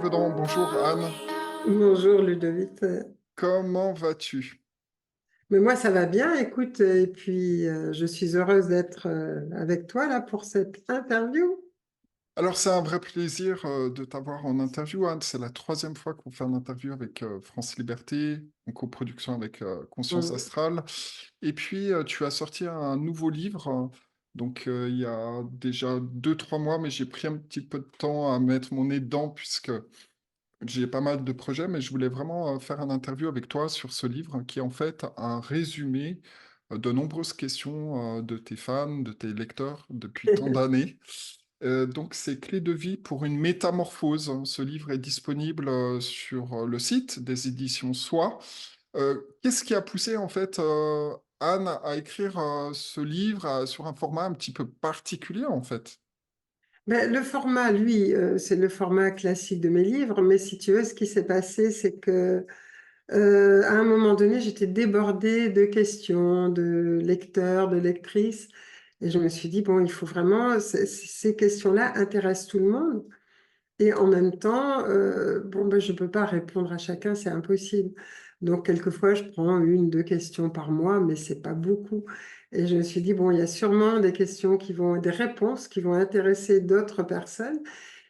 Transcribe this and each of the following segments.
Gévaudan, bonjour Anne, Bonjour Ludovic. comment vas-tu? Mais moi ça va bien, écoute, et puis je suis heureuse d'être avec toi là pour cette interview. Alors c'est un vrai plaisir de t'avoir en interview Anne, c'est la troisième fois qu'on fait une interview avec France Liberté, en coproduction avec Conscience Mm. Astrale. Et puis tu as sorti un nouveau livre, donc il y a déjà 2, 3 mois, mais j'ai pris un petit peu de temps à mettre mon nez dedans puisque j'ai pas mal de projets, mais je voulais vraiment faire une interview avec toi sur ce livre qui est en fait un résumé de nombreuses questions de tes fans, de tes lecteurs depuis tant d'années. Donc, c'est Clé de vie pour une métamorphose. Ce livre est disponible sur le site des éditions Soi. Qu'est-ce qui a poussé en fait Anne à écrire ce livre sur un format un petit peu particulier en fait? Ben, le format, lui, c'est le format classique de mes livres, mais si tu veux, ce qui s'est passé, c'est que à un moment donné, j'étais débordée de questions, de lecteurs, de lectrices, et je me suis dit, bon, il faut vraiment, ces questions-là intéressent tout le monde. Et en même temps, bon, ben, je ne peux pas répondre à chacun, c'est impossible. Donc, quelquefois, je prends 1, 2 questions par mois, mais ce n'est pas beaucoup. Et je me suis dit, bon, il y a sûrement des questions des réponses qui vont intéresser d'autres personnes.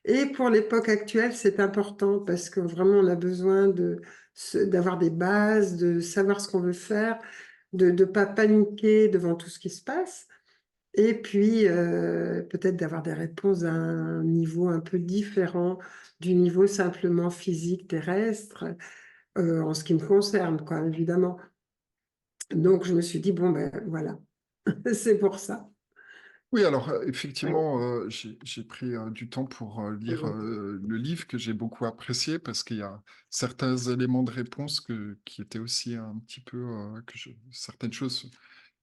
Et pour l'époque actuelle, c'est important parce que vraiment, on a besoin d'avoir des bases, de savoir ce qu'on veut faire, de ne pas paniquer devant tout ce qui se passe. Et puis, peut-être d'avoir des réponses à un niveau un peu différent du niveau simplement physique terrestre, en ce qui me concerne, quoi, évidemment. Donc, je me suis dit, bon, ben voilà, c'est pour ça. Oui, alors Ouais. effectivement, j'ai pris du temps pour lire le livre que j'ai beaucoup apprécié parce qu'il y a certains éléments de réponse qui étaient aussi un petit peu, certaines choses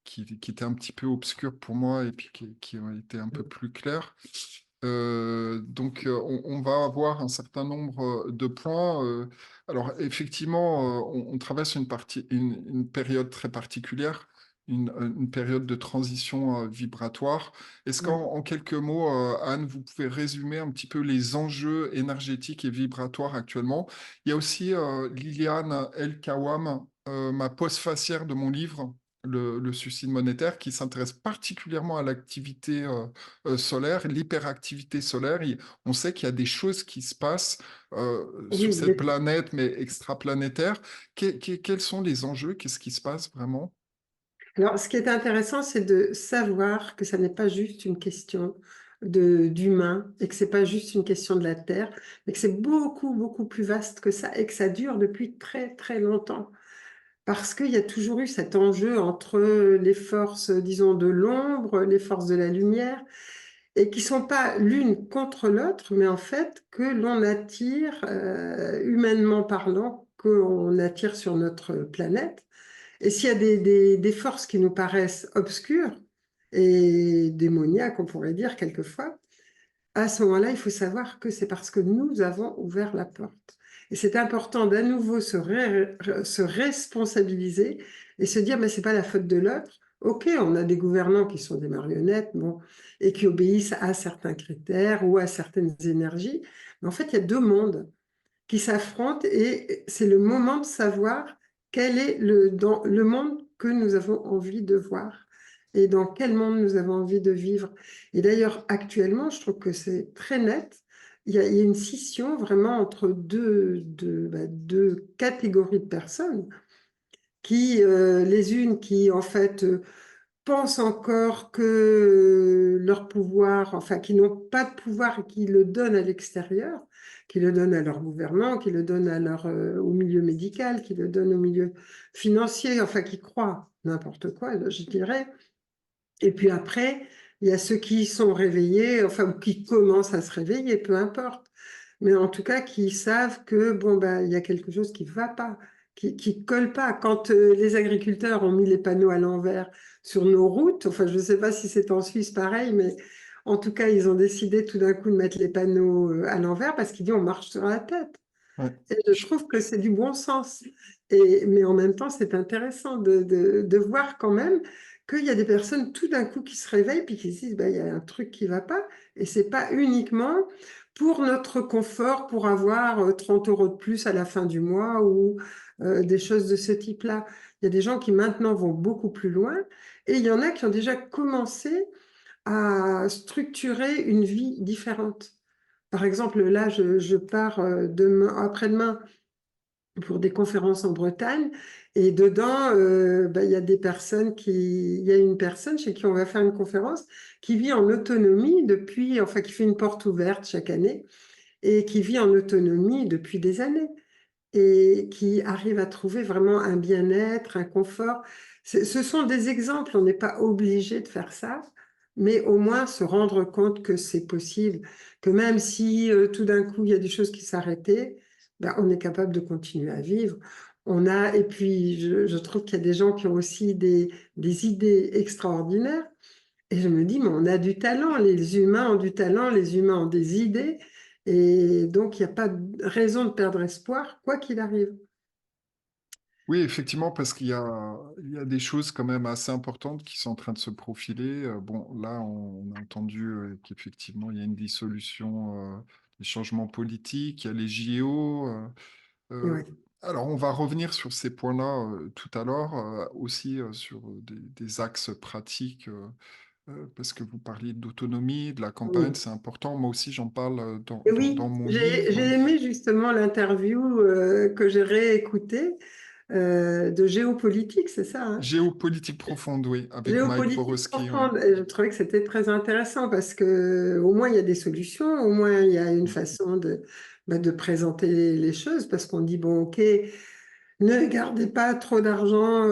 qui étaient un petit peu obscures pour moi et puis qui ont été un peu plus claires. Donc, on va avoir un certain nombre de points. Alors, effectivement, on traverse une période très particulière, une période de transition vibratoire. Est-ce Ouais. qu'en quelques mots, Anne, vous pouvez résumer un petit peu les enjeux énergétiques et vibratoires actuellement? Il y a aussi Liliane El Kawam, ma postfacière de mon livre, le suicide monétaire, qui s'intéresse particulièrement à l'activité solaire, l'hyperactivité solaire. On sait qu'il y a des choses qui se passent sur Oui, cette planète, mais extraplanétaire. Quels sont les enjeux? Qu'est-ce qui se passe vraiment? alors, ce qui est intéressant, c'est de savoir que ça n'est pas juste une question d'humain et que c'est pas juste une question de la Terre, mais que c'est beaucoup, beaucoup plus vaste que ça et que ça dure depuis très, très longtemps. Parce qu'il y a toujours eu cet enjeu entre les forces, disons, de l'ombre, les forces de la lumière, et qui ne sont pas l'une contre l'autre, mais en fait que l'on attire, humainement parlant, qu'on attire sur notre planète. Et s'il y a des forces qui nous paraissent obscures et démoniaques, on pourrait dire quelquefois, à ce moment-là, il faut savoir que c'est parce que nous avons ouvert la porte. Et c'est important d'à nouveau se responsabiliser et se dire, mais c'est pas la faute de l'autre. Ok, on a des gouvernants qui sont des marionnettes, bon, et qui obéissent à certains critères ou à certaines énergies. Mais en fait, il y a deux mondes qui s'affrontent et c'est le moment de savoir quel est dans le monde que nous avons envie de voir et dans quel monde nous avons envie de vivre. Et d'ailleurs, actuellement, je trouve que c'est très net. Il y a une scission vraiment entre deux catégories de personnes qui, les unes qui, en fait, pensent encore que leur pouvoir, enfin, qui n'ont pas de pouvoir et qui le donnent à l'extérieur, qui le donnent à leur gouvernants, qui le donnent au milieu médical, qui le donnent au milieu financier, enfin, qui croient n'importe quoi, je dirais. Et puis après, il y a ceux qui sont réveillés, enfin, ou qui commencent à se réveiller, peu importe. Mais en tout cas, qui savent que, bon, ben, il y a quelque chose qui ne va pas, qui colle pas. Quand les agriculteurs ont mis les panneaux à l'envers sur nos routes, enfin, je ne sais pas si c'est en Suisse pareil, mais en tout cas, ils ont décidé tout d'un coup de mettre les panneaux à l'envers parce qu'ils disent on marche sur la tête. Ouais. Et je trouve que c'est du bon sens. Mais en même temps, c'est intéressant de voir quand même qu'il y a des personnes tout d'un coup qui se réveillent puis qui se disent, bah, il y a un truc qui ne va pas. Et ce n'est pas uniquement pour notre confort, pour avoir 30 € de plus à la fin du mois ou des choses de ce type-là. Il y a des gens qui maintenant vont beaucoup plus loin et il y en a qui ont déjà commencé à structurer une vie différente. Par exemple, là, je pars demain, après-demain pour des conférences en Bretagne et dedans, il y a des personnes il y a une personne chez qui on va faire une conférence qui vit en autonomie depuis, enfin, qui fait une porte ouverte chaque année et qui vit en autonomie depuis des années et qui arrive à trouver vraiment un bien-être, un confort. Ce sont des exemples, on n'est pas obligé de faire ça, mais au moins se rendre compte que c'est possible, que même si tout d'un coup il y a des choses qui s'arrêtaient, on est capable de continuer à vivre. Et puis je trouve qu'il y a des gens qui ont aussi des idées extraordinaires. Et je me dis, mais on a du talent, les humains ont du talent, les humains ont des idées, et donc il n'y a pas de raison de perdre espoir, quoi qu'il arrive. Oui, effectivement, parce il y a des choses quand même assez importantes qui sont en train de se profiler. Bon, là, on a entendu qu'effectivement, il y a une dissolution, des changements politiques, il y a les JO. Ouais. Alors, on va revenir sur ces points-là tout à l'heure, aussi sur des axes pratiques, parce que vous parliez d'autonomie, de la campagne, Oui. c'est important. Moi aussi, j'en parle Et dans oui, mon j'ai livre. aimé justement l'interview que j'ai réécoutée de géopolitique, c'est ça, hein? Géopolitique profonde, oui, avec Mike Géopolitique Borowski, oui. profonde. Et je trouvais que c'était très intéressant parce que au moins il y a des solutions, au moins il y a une façon de présenter les choses parce qu'on dit, bon, ok, ne gardez pas trop d'argent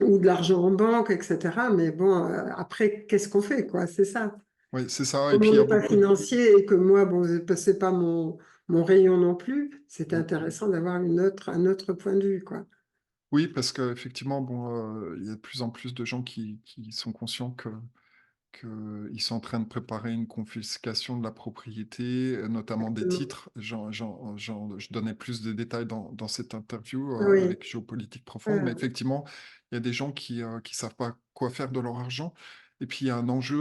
ou de l'argent en banque, etc. Mais bon, après, qu'est-ce qu'on fait, quoi? C'est ça. Oui, c'est ça. Et Comme puis, on il y a n'est pas beaucoup de... financier et que moi, bon, c'est pas mon rayon non plus, c'est Mm. intéressant d'avoir un autre point de vue, quoi. Oui, parce qu'effectivement, bon, il y a de plus en plus de gens qui sont conscients qu'ils sont en train de préparer une confiscation de la propriété, notamment des Exactement. titres. Je donnais plus de détails dans cette interview Oui. avec Géopolitique Profonde, mais Euh, effectivement, il y a des gens qui savent pas quoi faire de leur argent. Et puis, il y a un enjeu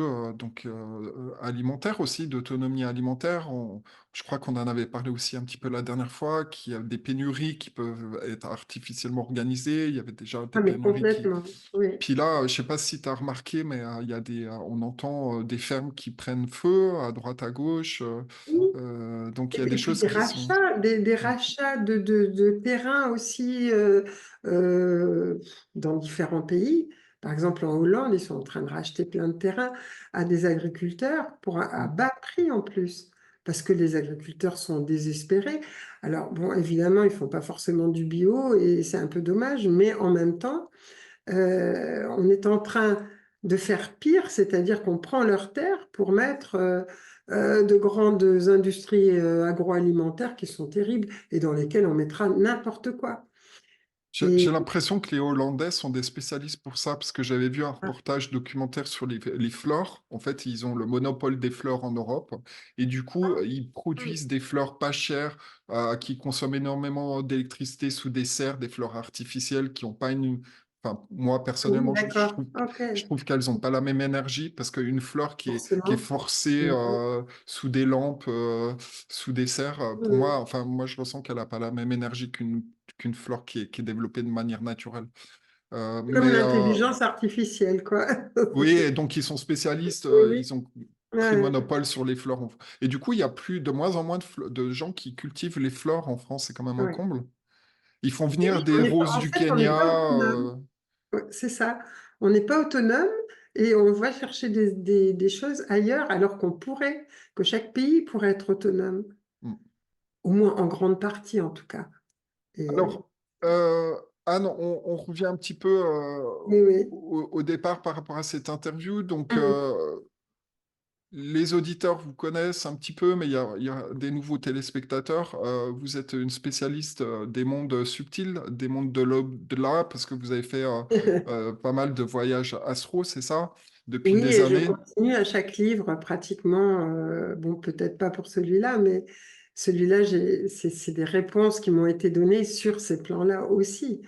alimentaire aussi, d'autonomie alimentaire. Je crois qu'on en avait parlé aussi un petit peu la dernière fois, qu'il y a des pénuries qui peuvent être artificiellement organisées. Il y avait déjà des ah, mais pénuries qui, complètement. Oui. puis là, je sais pas si tu as remarqué, mais il y a on entend des fermes qui prennent feu à droite à gauche. Oui. Donc il y a des Et puis choses qui sont. des Mm. rachats de terrains aussi euh, dans différents pays. Par exemple, en Hollande, ils sont en train de racheter plein de terrains à des agriculteurs à Mm. bas prix en plus, parce que les agriculteurs sont désespérés. Alors, bon, évidemment, ils font pas forcément du bio et c'est un peu dommage, mais en même temps, on est en train de faire pire, c'est-à-dire qu'on prend leurs terres pour mettre de grandes industries agroalimentaires qui sont terribles et dans lesquelles on mettra n'importe quoi. J'ai Et l'impression que les Hollandais sont des spécialistes pour ça, parce que j'avais vu un ah, reportage documentaire sur les fleurs. En fait, ils ont le monopole des fleurs en Europe, et du coup, ils hum, produisent des fleurs pas chères, qui consomment énormément d'électricité sous des serres, des fleurs artificielles qui n'ont pas une... Enfin, moi, oui, personnellement, d'accord, ok, je trouve qu'elles n'ont pas la même énergie, parce qu'une fleur qui est forcément. forcée Mhm. sous des lampes, sous des serres, pour Mhm. moi, enfin, moi, je ressens qu'elle n'a pas la même énergie qu'une flore qui est développée de manière naturelle. Comme Mais l'intelligence artificielle, quoi. oui, et donc ils sont spécialistes, Oui, oui. ils ont pris Ouais. monopole sur les fleurs. Et du coup, il y a de moins en moins de gens qui cultivent les fleurs en France. C'est quand même un Ouais. comble. Ils font Et venir oui, des roses en du fait, on n'est Kenya. pas autonome. Ouais, c'est ça. On n'est pas autonome et on va chercher des choses ailleurs alors que chaque pays pourrait être autonome, Hmm. au moins en grande partie en tout cas. Et, Alors, Anne, on revient un petit peu oui, oui. au départ par rapport à cette interview. Donc, Mhm. les auditeurs vous connaissent un petit peu, mais il y a des nouveaux téléspectateurs. Vous êtes une spécialiste des mondes subtils, des mondes de l'au-delà, parce que vous avez fait pas mal de voyages astro, c'est ça, depuis Oui, des et je années. continue à chaque livre pratiquement, bon, peut-être pas pour celui-là, mais celui-là, c'est des réponses qui m'ont été données sur ces plans-là aussi.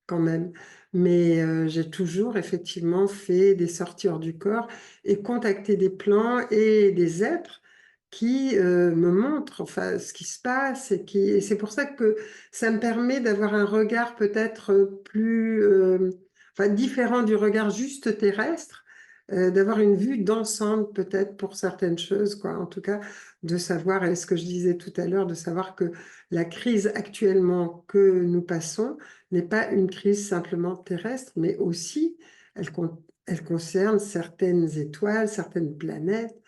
Quand même. Mais j'ai toujours effectivement fait des sorties hors du corps et contacté des plans et des êtres qui me montre enfin, ce qui se passe et c'est pour ça que ça me permet d'avoir un regard peut-être plus enfin, différent du regard juste terrestre, d'avoir une vue d'ensemble peut-être pour certaines choses, quoi. En tout cas, de savoir, et ce que je disais tout à l'heure, de savoir que la crise actuellement que nous passons n'est pas une crise simplement terrestre, mais aussi elle concerne certaines étoiles, certaines planètes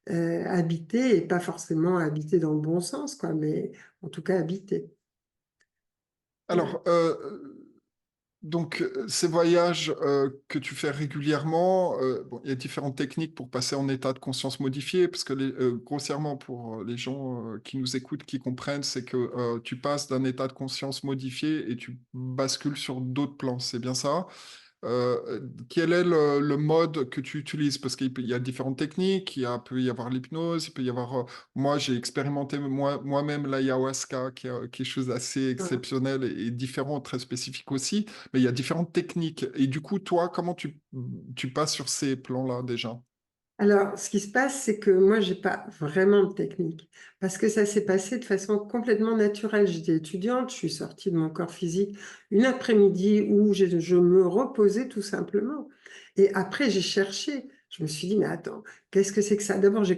habiter, et pas forcément habiter dans le bon sens, quoi, mais en tout cas habiter. Voilà. Alors, donc, ces voyages que tu fais régulièrement, bon, il y a différentes techniques pour passer en état de conscience modifié, parce que grossièrement, pour les gens qui nous écoutent, qui comprennent, c'est que tu passes d'un état de conscience modifié et tu bascules sur d'autres plans, c'est bien ça? Quel est le mode que tu utilises? Parce qu'il y a différentes techniques, peut y avoir l'hypnose, il peut y avoir... moi, j'ai expérimenté moi-même l'ayahuasca, qui est quelque chose d'assez Voilà. exceptionnel et différent, très spécifique aussi, mais il y a différentes techniques. Et du coup, toi, comment tu passes sur ces plans-là déjà? Alors, ce qui se passe, c'est que moi, j'ai pas vraiment de technique, parce que ça s'est passé de façon complètement naturelle. J'étais étudiante, je suis sortie de mon corps physique une après-midi où je me reposais tout simplement. Et après, j'ai cherché. Je me suis dit, mais attends, qu'est-ce que c'est que ça? D'abord, je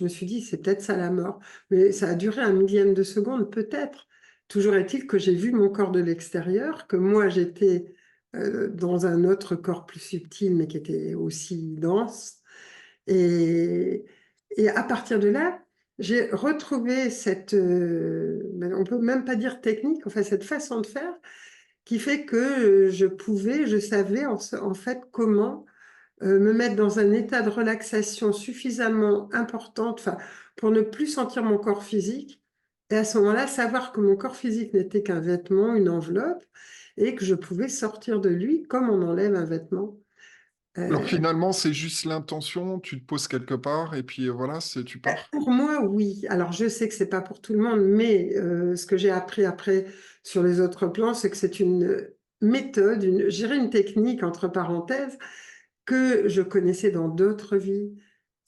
me suis dit, c'est peut-être ça la mort. Mais ça a duré un millième de seconde, peut-être. Toujours est-il que j'ai vu mon corps de l'extérieur, que moi, j'étais dans un autre corps plus subtil, mais qui était aussi dense. Et, et à partir de là, j'ai retrouvé on peut même pas dire technique, enfin cette façon de faire qui fait que je savais en fait comment me mettre dans un état de relaxation suffisamment importante, enfin, pour ne plus sentir mon corps physique. Et à ce moment-là, savoir que mon corps physique n'était qu'un vêtement, une enveloppe, et que je pouvais sortir de lui comme on enlève un vêtement. Alors Euh, finalement, c'est juste l'intention, tu te poses quelque part et puis voilà, tu pars. Pour moi, oui. Alors, je sais que c'est pas pour tout le monde, mais ce que j'ai appris après sur les autres plans, c'est que c'est une méthode, je dirais une technique, entre parenthèses, que je connaissais dans d'autres vies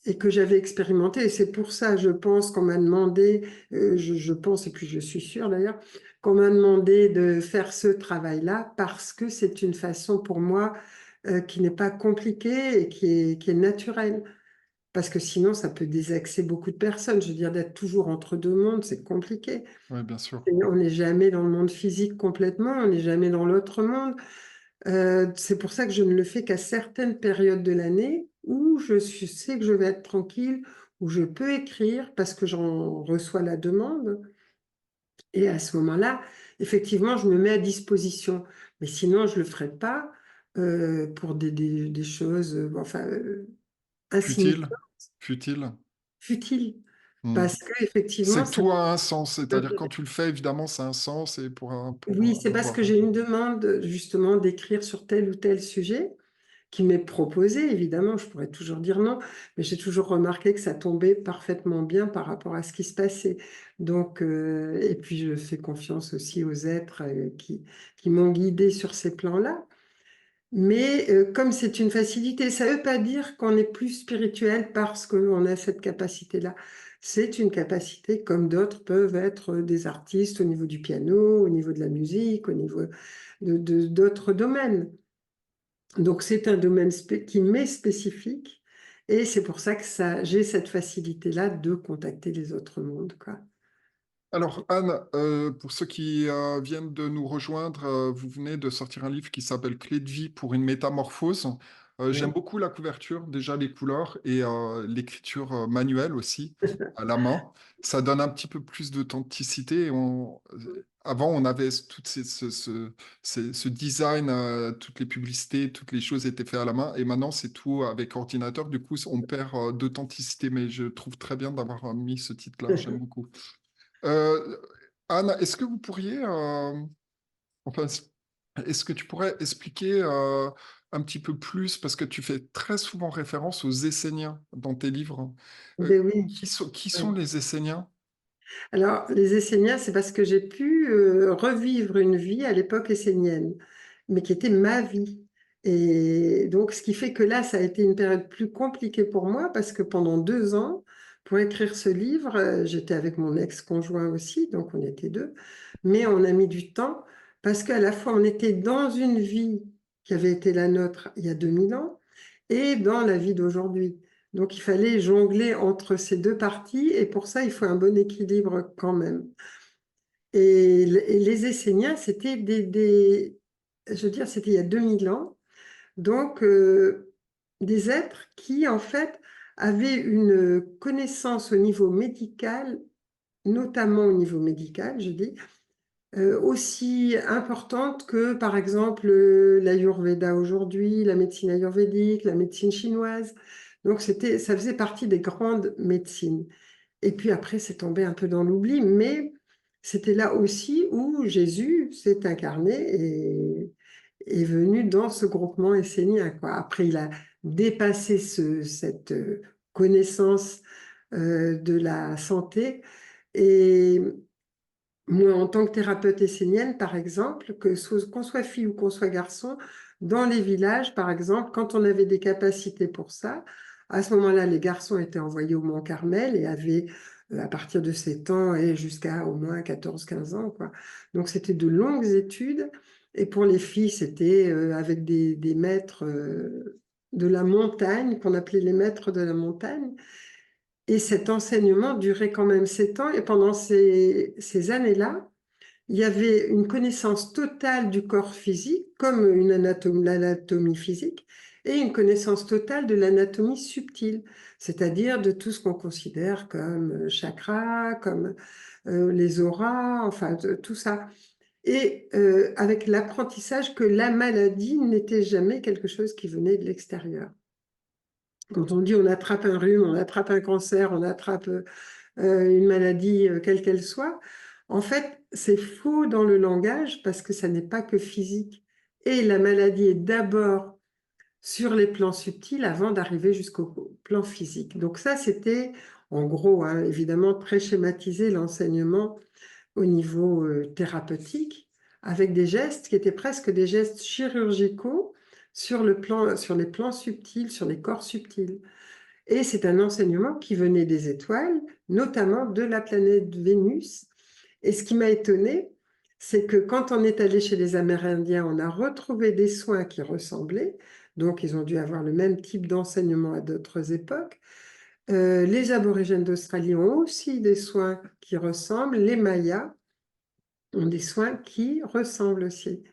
et que j'avais expérimenté. Et c'est pour ça, je pense, qu'on m'a demandé, je pense, et puis je suis sûre d'ailleurs, qu'on m'a demandé de faire ce travail-là parce que c'est une façon pour moi qui n'est pas compliquée et qui est naturelle. Parce que sinon, ça peut désaxer beaucoup de personnes. Je veux dire, d'être toujours entre deux mondes, c'est compliqué. Oui, bien sûr. Et on n'est jamais dans le monde physique complètement, on n'est jamais dans l'autre monde. C'est pour ça que je ne le fais qu'à certaines périodes de l'année où sais que je vais être tranquille, où je peux écrire parce que j'en reçois la demande. Et à ce moment-là, effectivement, je me mets à disposition. Mais sinon, je ne le ferai pas pour des choses enfin, Futile? insignifiantes, Futile? futiles. Hmm. Parce que effectivement, C'est que tout a un sens, c'est-à-dire quand tu le fais, évidemment, ça a un sens et oui, c'est parce avoir que j'ai une demande justement d'écrire sur tel ou tel sujet qui m'est proposé, évidemment, je pourrais toujours dire non, mais j'ai toujours remarqué que ça tombait parfaitement bien par rapport à ce qui se passait. Donc, et puis je fais confiance aussi aux êtres qui m'ont guidée sur ces plans-là. Mais comme c'est une facilité, ça ne veut pas dire qu'on est plus spirituel parce qu'on a cette capacité-là. C'est une capacité comme d'autres peuvent être des artistes au niveau du piano, au niveau de la musique, au niveau d'autres domaines. Donc c'est un domaine qui m'est spécifique et c'est pour ça que j'ai cette facilité-là de contacter les autres mondes, quoi. Alors, Anne, pour ceux qui viennent de nous rejoindre, vous venez de sortir un livre qui s'appelle Clé de vie pour une métamorphose. J'aime Oui. beaucoup la couverture, déjà les couleurs et l'écriture manuelle aussi, à la main. Ça donne un petit peu plus d'authenticité. Avant, on avait ce design, toutes les publicités, toutes les choses étaient faites à la main, et maintenant, c'est tout avec ordinateur. Du coup, on perd d'authenticité, mais je trouve très bien d'avoir mis ce titre-là. J'aime beaucoup. Euh, Anne, est-ce que vous pourriez, enfin, est-ce que tu pourrais expliquer un petit peu plus, parce que tu fais très souvent référence aux Esséniens dans tes livres. Euh, Ben oui. qui sont Oui. les Esséniens? Alors, les Esséniens, c'est parce que j'ai pu revivre une vie à l'époque essénienne, mais qui était ma vie. Et donc, ce qui fait que là, ça a été une période plus compliquée pour moi parce que pendant 2 ans, pour écrire ce livre, j'étais avec mon ex-conjoint aussi, donc on était deux, mais on a mis du temps parce qu'à la fois on était dans une vie qui avait été la nôtre il y a 2000 ans et dans la vie d'aujourd'hui. Donc il fallait jongler entre ces deux parties et pour ça il faut un bon équilibre quand même. Et les Esséniens, c'était je veux dire, c'était il y a 2000 ans, donc des êtres qui en fait avaient une connaissance au niveau médical, notamment au niveau médical, je dis, aussi importante que, par exemple, l'Ayurveda aujourd'hui, la médecine ayurvédique, la médecine chinoise. Donc, ça faisait partie des grandes médecines. Et puis après, c'est tombé un peu dans l'oubli, mais c'était là aussi où Jésus s'est incarné et est venu dans ce groupement essénien, quoi. Après, il a dépassé cette connaissance de la santé. Et moi, en tant que thérapeute essénienne, par exemple, qu'on soit fille ou qu'on soit garçon, dans les villages, par exemple, quand on avait des capacités pour ça, à ce moment-là, les garçons étaient envoyés au Mont Carmel et avaient, à partir de 7 ans et jusqu'à au moins 14-15 ans, quoi. Donc, c'était de longues études. Et pour les filles, c'était avec des maîtres de la montagne, qu'on appelait les maîtres de la montagne. Et cet enseignement durait quand même 7 ans. Et pendant ces années-là, il y avait une connaissance totale du corps physique, comme l'anatomie physique, et une connaissance totale de l'anatomie subtile, c'est-à-dire de tout ce qu'on considère comme chakra, comme les auras, enfin tout ça. Et avec l'apprentissage que la maladie n'était jamais quelque chose qui venait de l'extérieur. Quand on dit on attrape un rhume, on attrape un cancer, on attrape une maladie quelle qu'elle soit, en fait, c'est faux dans le langage parce que ça n'est pas que physique. Et la maladie est d'abord sur les plans subtils avant d'arriver jusqu'au plan physique. Donc ça, c'était en gros, hein, évidemment, très schématisé l'enseignement au niveau thérapeutique avec des gestes qui étaient presque des gestes chirurgicaux sur les plans subtils, sur les corps subtils. Et c'est un enseignement qui venait des étoiles, notamment de la planète Vénus. Et ce qui m'a étonnée, c'est que quand on est allé chez les Amérindiens, on a retrouvé des soins qui ressemblaient. Donc, ils ont dû avoir le même type d'enseignement à d'autres époques. Les aborigènes d'Australie ont aussi des soins qui ressemblent. Les Mayas ont des soins qui ressemblent aussi.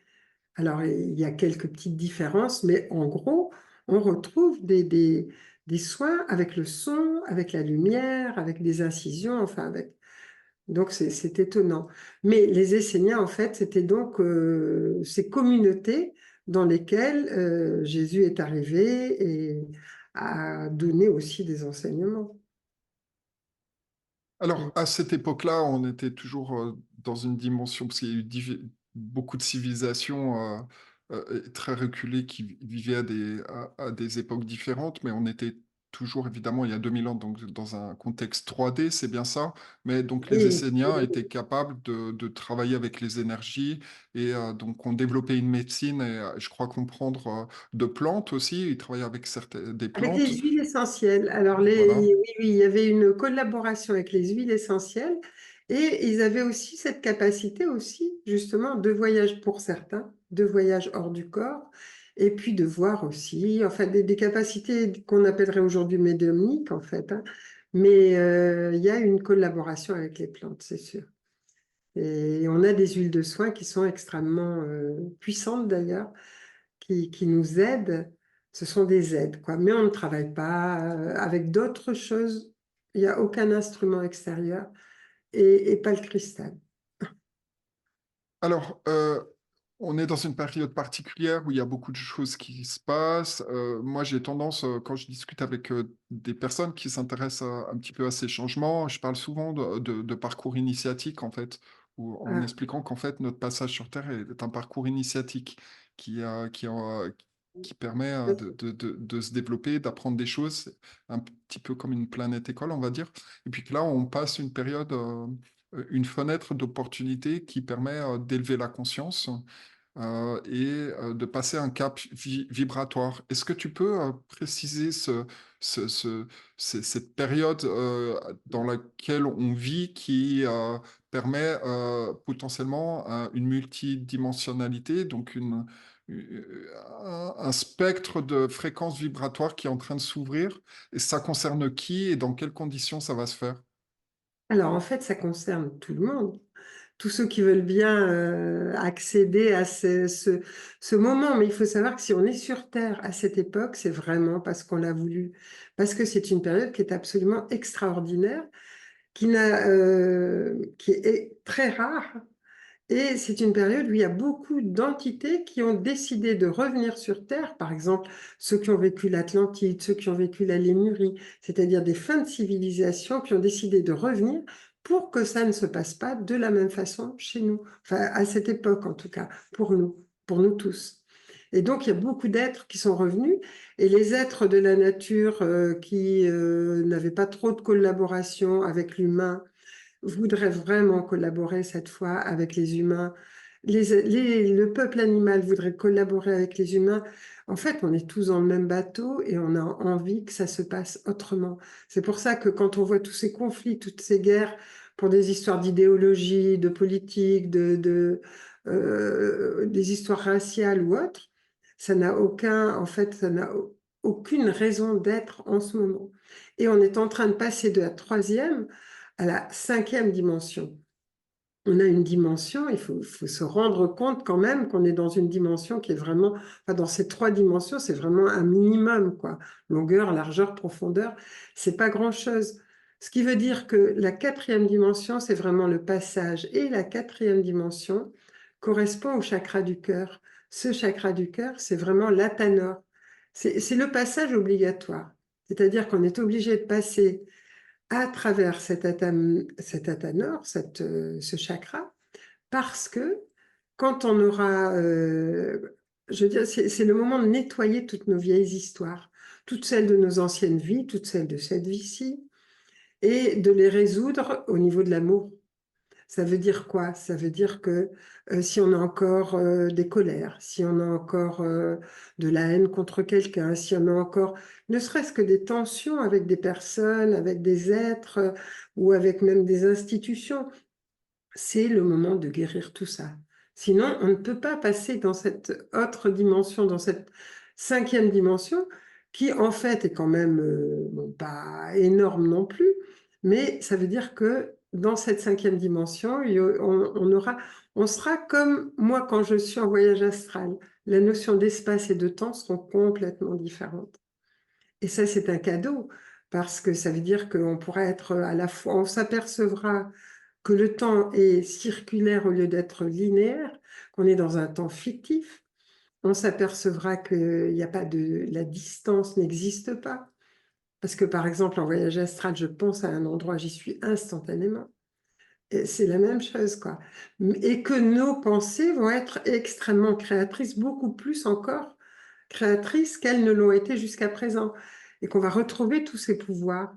Alors, il y a quelques petites différences, mais en gros, on retrouve des soins avec le son, avec la lumière, avec des incisions, enfin, avec... Donc, c'est étonnant. Mais les Esséniens, en fait, c'était donc ces communautés dans lesquelles Jésus est arrivé et a donné aussi des enseignements. Alors, à cette époque-là, on était toujours dans une dimension, parce qu'il y a eu beaucoup de civilisations très reculées qui vivaient à des époques différentes, mais on était toujours, évidemment, il y a 2000 ans, donc dans un contexte 3D, c'est bien ça. Mais donc, les Oui, Esséniens étaient capables de travailler avec les énergies et donc ont développé une médecine, et je crois comprendre de plantes aussi. Ils travaillaient avec des avec les plantes. huiles essentielles. Alors, Voilà. oui, oui, il y avait une collaboration avec les huiles essentielles et ils avaient aussi cette capacité aussi, justement, de voyage pour certains, de voyage hors du corps, et puis de voir aussi, enfin, des capacités qu'on appellerait aujourd'hui médiumniques, en fait, hein. Mais il y a une collaboration avec les plantes, c'est sûr. Et on a des huiles de soin qui sont extrêmement puissantes d'ailleurs qui nous aident, ce sont des aides, quoi. Mais on ne travaille pas avec d'autres choses. Il n'y a aucun instrument extérieur et pas le cristal. Alors, on est dans une période particulière où il y a beaucoup de choses qui se passent. Moi, j'ai tendance, quand je discute avec des personnes qui s'intéressent un petit peu à ces changements, je parle souvent de parcours initiatique, en fait, en Ah, expliquant qu'en fait, notre passage sur Terre est un parcours initiatique qui permet de se développer, d'apprendre des choses, un petit peu comme une planète école, on va dire. Et puis que là, on passe une période une fenêtre d'opportunité qui permet d'élever la conscience. et de passer un cap vibratoire. Est-ce que tu peux préciser ce- ce- cette période dans laquelle on vit qui permet potentiellement une multidimensionnalité, donc un spectre de fréquences vibratoires qui est en train de s'ouvrir? Et ça concerne qui et dans quelles conditions ça va se faire? Alors en fait, ça concerne tout le monde. Tous ceux qui veulent bien accéder à ce moment. Mais il faut savoir que si on est sur Terre à cette époque, c'est vraiment parce qu'on l'a voulu. Parce que c'est une période qui est absolument extraordinaire, qui est très rare. Et c'est une période où il y a beaucoup d'entités qui ont décidé de revenir sur Terre, par exemple ceux qui ont vécu l'Atlantide, ceux qui ont vécu la Lémurie, c'est-à-dire des fins de civilisation qui ont décidé de revenir pour que ça ne se passe pas de la même façon chez nous, enfin à cette époque en tout cas, pour nous tous. Et donc il y a beaucoup d'êtres qui sont revenus, et les êtres de la nature qui n'avaient pas trop de collaboration avec l'humain, voudrait vraiment collaborer cette fois avec les humains. Le peuple animal voudrait collaborer avec les humains. En fait, on est tous dans le même bateau et on a envie que ça se passe autrement. C'est pour ça que quand on voit tous ces conflits, toutes ces guerres pour des histoires d'idéologie, de politique, des histoires raciales ou autres, ça n'a en fait, ça n'a aucune raison d'être en ce moment. Et on est en train de passer de la troisième à la cinquième dimension. On a une dimension, faut se rendre compte quand même qu'on est dans une dimension qui est vraiment, enfin dans ces trois dimensions, c'est vraiment un minimum, quoi. Longueur, largeur, profondeur, c'est pas grand-chose. Ce qui veut dire que la quatrième dimension, c'est vraiment le passage. Et la quatrième dimension correspond au chakra du cœur. Ce chakra du cœur, c'est vraiment l'athanor. C'est le passage obligatoire. C'est-à-dire qu'on est obligé de passer à travers cet athanor, ce chakra, parce que quand on aura, je veux dire, c'est le moment de nettoyer toutes nos vieilles histoires, toutes celles de nos anciennes vies, toutes celles de cette vie-ci, et de les résoudre au niveau de l'amour. Ça veut dire quoi? Ça veut dire que si on a encore des colères, si on a encore de la haine contre quelqu'un, si on a encore ne serait-ce que des tensions avec des personnes, avec des êtres ou avec même des institutions, c'est le moment de guérir tout ça. Sinon, on ne peut pas passer dans cette autre dimension, dans cette cinquième dimension, qui en fait est quand même bon, pas énorme non plus, mais ça veut dire que dans cette cinquième dimension, on sera comme moi quand je suis en voyage astral. La notion d'espace et de temps seront complètement différentes. Et ça, c'est un cadeau, parce que ça veut dire qu'on pourra être à la fois, on s'apercevra que le temps est circulaire au lieu d'être linéaire, qu'on est dans un temps fictif. On s'apercevra que y a pas la distance n'existe pas. Parce que par exemple, en voyage astral, je pense à un endroit, j'y suis instantanément. Et c'est la même chose, quoi. Et que nos pensées vont être extrêmement créatrices, beaucoup plus encore créatrices qu'elles ne l'ont été jusqu'à présent. Et qu'on va retrouver tous ces pouvoirs.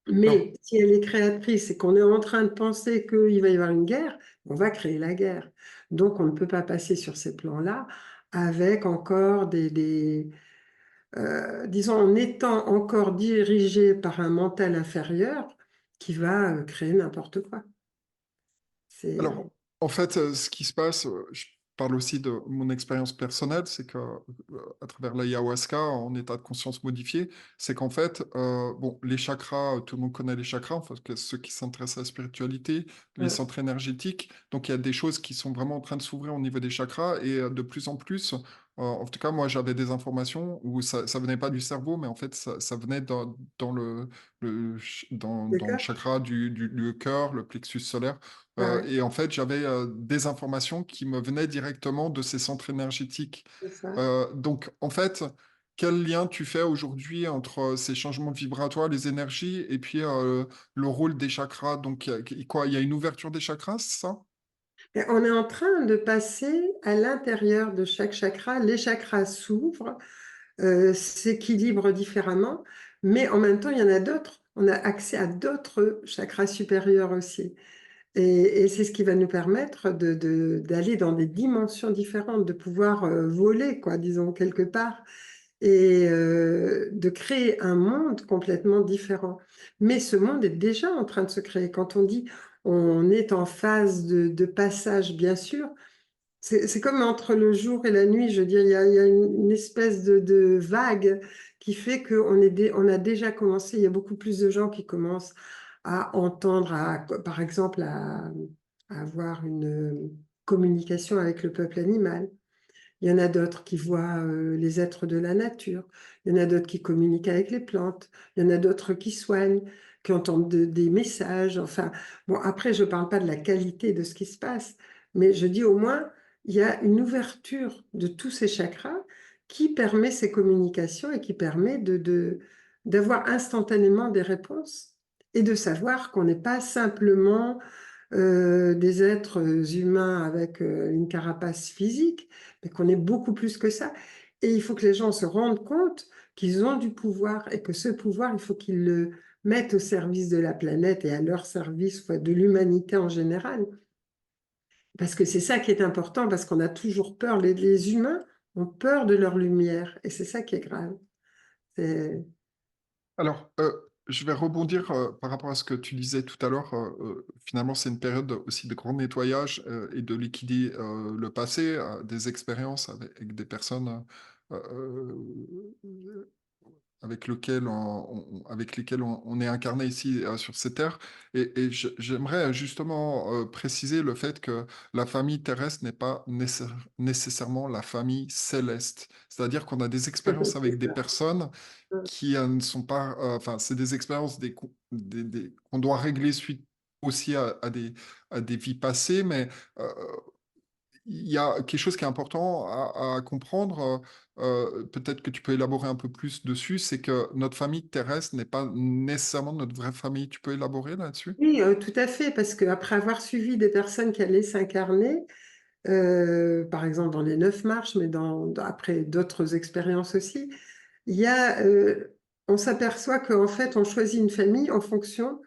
Alors, Mais si elle est créatrice et qu'on est en train de penser qu'il va y avoir une guerre, on va créer la guerre. Donc, on ne peut pas passer sur ces plans-là avec encore disons, en étant encore dirigé par un mental inférieur qui va créer n'importe quoi. Alors, C'est... en fait, ce qui se passe, je parle aussi de mon expérience personnelle, c'est que à travers l'ayahuasca en état de conscience modifié, c'est qu'en fait, bon, les chakras, tout le monde connaît les chakras, enfin, ceux qui s'intéressent à la spiritualité, les Ouais, centres énergétiques. Donc, il y a des choses qui sont vraiment en train de s'ouvrir au niveau des chakras et de plus en plus, en tout cas, moi, j'avais des informations où ça venait pas du cerveau, mais en fait, ça venait dans dans le d'accord? chakra du cœur, le plexus solaire. Ah ouais, Et en fait, j'avais des informations qui me venaient directement de ces centres énergétiques. c'est ça. Donc, en fait, quel lien tu fais aujourd'hui entre ces changements vibratoires, les énergies, et puis le rôle des chakras? Donc, quoi, il y a une ouverture des chakras, c'est ça? Et on est en train de passer à l'intérieur de chaque chakra. Les chakras s'ouvrent, s'équilibrent différemment, mais en même temps, il y en a d'autres. On a accès à d'autres chakras supérieurs aussi. Et c'est ce qui va nous permettre d'aller dans des dimensions différentes, de pouvoir voler, quoi, disons, quelque part, et de créer un monde complètement différent. Mais ce monde est déjà en train de se créer. Quand on dit on est en phase de passage, bien sûr, c'est comme entre le jour et la nuit, je veux dire, il y a une espèce de vague qui fait on a déjà commencé, il y a beaucoup plus de gens qui commencent à entendre, par exemple, à avoir une communication avec le peuple animal. Il y en a d'autres qui voient les êtres de la nature. Il y en a d'autres qui communiquent avec les plantes. Il y en a d'autres qui soignent, qui entendent des messages. Enfin, bon, après, je ne parle pas de la qualité de ce qui se passe, mais je dis au moins, il y a une ouverture de tous ces chakras qui permet ces communications et qui permet d'avoir instantanément des réponses et de savoir qu'on n'est pas simplement des êtres humains avec une carapace physique, mais qu'on est beaucoup plus que ça. Et il faut que les gens se rendent compte qu'ils ont du pouvoir et que ce pouvoir, il faut qu'ils le mettent au service de la planète et à leur service, enfin, de l'humanité en général. Parce que c'est ça qui est important, parce qu'on a toujours peur. Les humains ont peur de leur lumière et c'est ça qui est grave. C'est- Alors, je vais rebondir par rapport à ce que tu disais tout à l'heure. Finalement, c'est une période aussi de grand nettoyage et de liquider le passé, des expériences avec des personnes avec avec lesquels on est incarné ici sur cette terre. Et j'aimerais justement préciser le fait que la famille terrestre n'est pas nécessairement la famille céleste. C'est-à-dire qu'on a des expériences avec c'est des ça. personnes qui ne sont pas... Enfin, c'est des expériences qu'on doit régler suite aussi à des vies passées, mais euh, il y a quelque chose qui est important à comprendre, peut-être que tu peux élaborer un peu plus dessus, c'est que notre famille terrestre n'est pas nécessairement notre vraie famille. Tu peux élaborer là-dessus? Oui, tout à fait, parce qu'après avoir suivi des personnes qui allaient s'incarner, par exemple dans les 9 marches, mais après d'autres expériences aussi, il y a, on s'aperçoit qu'en fait, on choisit une famille en fonction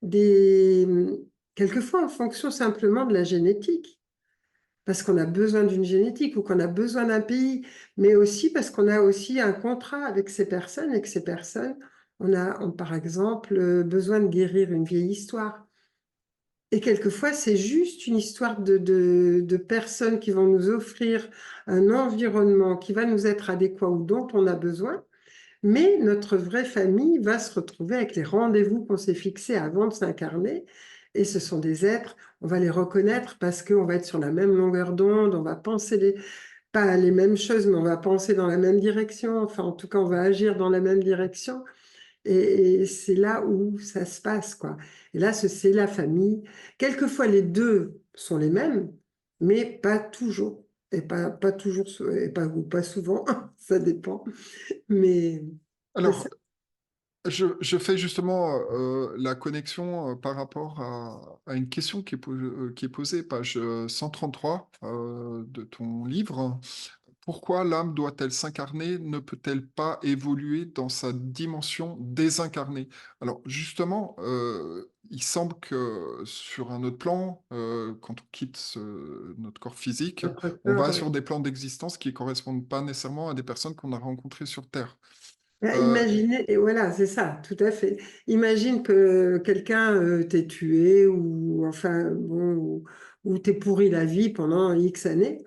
des, quelquefois en fonction simplement de la génétique, parce qu'on a besoin d'une génétique ou qu'on a besoin d'un pays, mais aussi parce qu'on a aussi un contrat avec ces personnes et que ces personnes, ont par exemple besoin de guérir une vieille histoire. Et quelquefois, c'est juste une histoire de personnes qui vont nous offrir un environnement qui va nous être adéquat ou dont on a besoin, mais notre vraie famille va se retrouver avec les rendez-vous qu'on s'est fixés avant de s'incarner. Et ce sont des êtres, on va les reconnaître parce qu'on va être sur la même longueur d'onde, on va penser pas les mêmes choses, mais on va penser dans la même direction. Enfin, en tout cas, on va agir dans la même direction. Et c'est là où ça se passe, quoi. Et là, c'est la famille. Quelquefois, les deux sont les mêmes, mais pas toujours. Et pas toujours, ou pas souvent, ça dépend. Mais c'est ça. Alors, je fais justement la connexion par rapport à une question qui est posée, page 133 de ton livre. Pourquoi l'âme doit-elle s'incarner? Ne peut-elle pas évoluer dans sa dimension désincarnée? Alors justement, il semble que sur un autre plan, quand on quitte notre corps physique, Notre on corps, va oui. sur des plans d'existence qui ne correspondent pas nécessairement à des personnes qu'on a rencontrées sur Terre. Et Imaginez, et voilà, c'est ça, tout à fait. Imagine que quelqu'un t'ait tué ou enfin bon, ou t'ait pourri la vie pendant X années.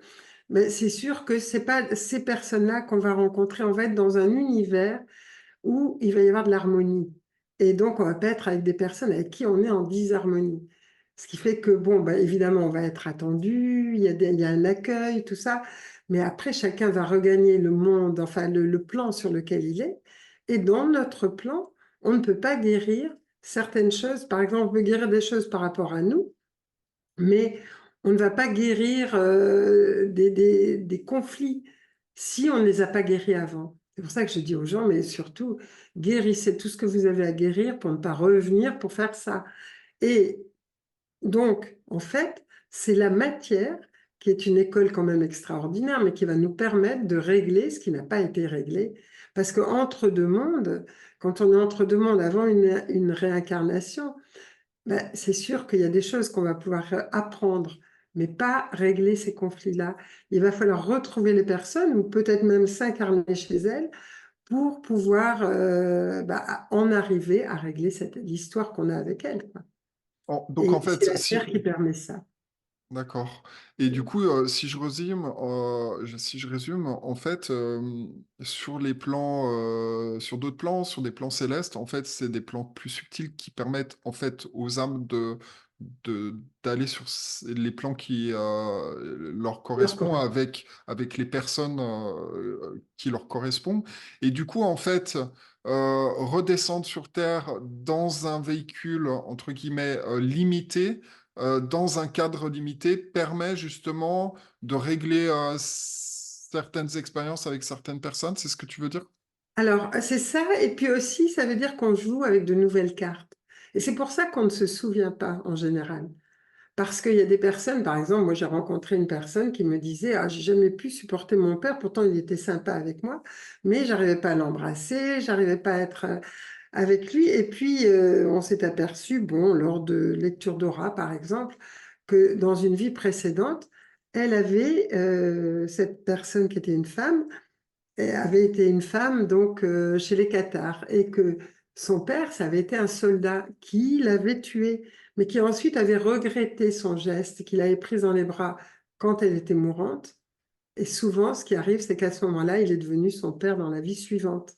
Mais c'est sûr que c'est pas ces personnes-là qu'on va rencontrer. On va être dans un univers où il va y avoir de l'harmonie. Et donc, on va pas être avec des personnes avec qui on est en disharmonie. Ce qui fait que, bon, bah, évidemment, on va être attendu, il y a un accueil, tout ça. Mais après, chacun va regagner le monde, enfin, le plan sur lequel il est. Et dans notre plan, on ne peut pas guérir certaines choses. Par exemple, on peut guérir des choses par rapport à nous, mais on ne va pas guérir des conflits si on ne les a pas guéris avant. C'est pour ça que je dis aux gens, mais surtout, guérissez tout ce que vous avez à guérir pour ne pas revenir pour faire ça. Et donc, en fait, c'est la matière qui est une école quand même extraordinaire, mais qui va nous permettre de régler ce qui n'a pas été réglé. Parce qu'entre deux mondes, quand on est entre deux mondes avant une réincarnation, Ben, c'est sûr qu'il y a des choses qu'on va pouvoir apprendre, mais pas régler ces conflits-là. Il va falloir retrouver les personnes ou peut-être même s'incarner chez elles pour pouvoir en arriver à régler l'histoire qu'on a avec elles, quoi. Donc en Et c'est fait, la Terre qui permet ça. d'accord. Et du coup, si je résume, en fait, sur les plans, sur d'autres plans, sur des plans célestes, en fait, c'est des plans plus subtils qui permettent en fait aux âmes d'aller sur les plans qui leur Leur correspondent correct. avec les personnes qui leur correspondent. Et du coup, en fait, redescendre sur Terre dans un véhicule entre guillemets limité dans un cadre limité permet justement de régler certaines expériences avec certaines personnes, c'est ce que tu veux dire? Alors, c'est ça, et puis aussi, ça veut dire qu'on joue avec de nouvelles cartes. Et c'est pour ça qu'on ne se souvient pas en général. Parce qu'il y a des personnes, par exemple, moi j'ai rencontré une personne qui me disait, ah, j'ai jamais pu supporter mon père, pourtant il était sympa avec moi, mais j'arrivais pas à l'embrasser, j'arrivais pas à être avec lui. Et puis on s'est aperçu, bon, lors de lecture d'aura par exemple, que dans une vie précédente, elle avait, cette personne qui était une femme, avait été une femme donc chez les Cathares et que son père, ça avait été un soldat qui l'avait tuée, mais qui ensuite avait regretté son geste, qu'il avait pris dans les bras quand elle était mourante. Et souvent, ce qui arrive, c'est qu'à ce moment-là, il est devenu son père dans la vie suivante.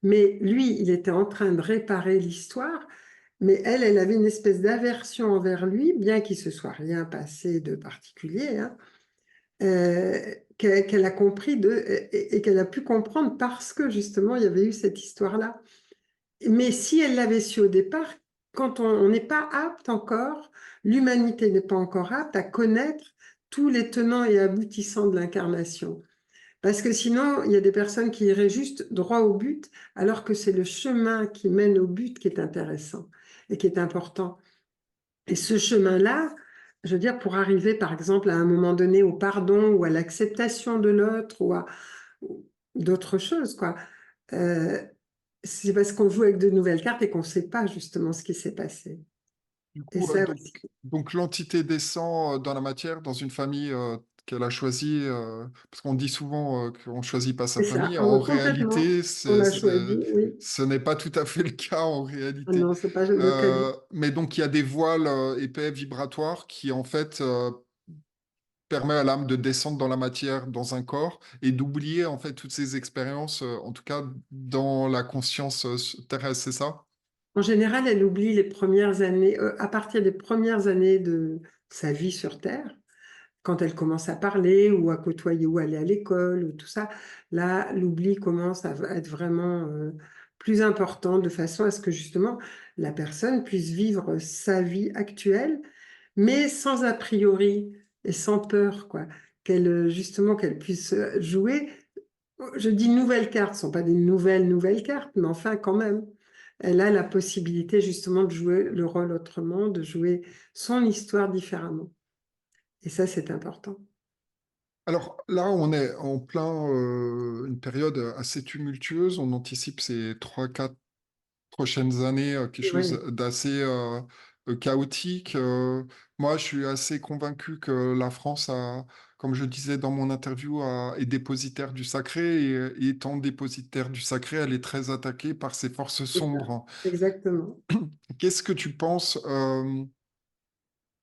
Mais lui, il était en train de réparer l'histoire, mais elle avait une espèce d'aversion envers lui, bien qu'il se soit rien passé de particulier, hein, qu'elle a compris et qu'elle a pu comprendre parce que justement il y avait eu cette histoire-là. Mais si elle l'avait su au départ, quand on n'est pas apte encore, l'humanité n'est pas encore apte à connaître tous les tenants et aboutissants de l'incarnation. Parce que sinon, il y a des personnes qui iraient juste droit au but, alors que c'est le chemin qui mène au but qui est intéressant et qui est important. Et ce chemin-là, je veux dire, pour arriver, par exemple, à un moment donné au pardon ou à l'acceptation de l'autre ou d'autres choses, quoi, euh, c'est parce qu'on joue avec de nouvelles cartes et qu'on ne sait pas justement ce qui s'est passé. Du Et coup, ça aussi. donc l'entité descend dans la matière, dans une famille qu'elle a choisie, parce qu'on dit souvent qu'on ne choisit pas sa C'est ça. famille. Ah oui, En complètement. réalité, On a choisi, oui. ce n'est pas tout à fait le cas en Ah réalité. non, c'est pas le cas du tout. Mais donc il y a des voiles épais vibratoires qui en fait permet à l'âme de descendre dans la matière, dans un corps, et d'oublier en fait toutes ces expériences, en tout cas dans la conscience terrestre, c'est ça? En général, elle oublie les premières années, à partir des premières années de sa vie sur Terre. Quand elle commence à parler ou à côtoyer ou aller à l'école ou tout ça, là, l'oubli commence à être vraiment plus important de façon à ce que justement la personne puisse vivre sa vie actuelle, mais sans a priori et sans peur, quoi. Justement, qu'elle puisse jouer. Je dis nouvelles cartes, ce ne sont pas des nouvelles cartes, mais enfin quand même. Elle a la possibilité justement de jouer le rôle autrement, de jouer son histoire différemment. Et ça, c'est important. Alors là, on est en plein une période assez tumultueuse. On anticipe ces 3, 4 prochaines années quelque chose Oui, d'assez chaotique. Moi, je suis assez convaincu que la France a, comme je disais dans mon interview, est dépositaire du sacré et étant dépositaire du sacré, elle est très attaquée par ces forces c'est ça. sombres. Exactement. Qu'est-ce que tu penses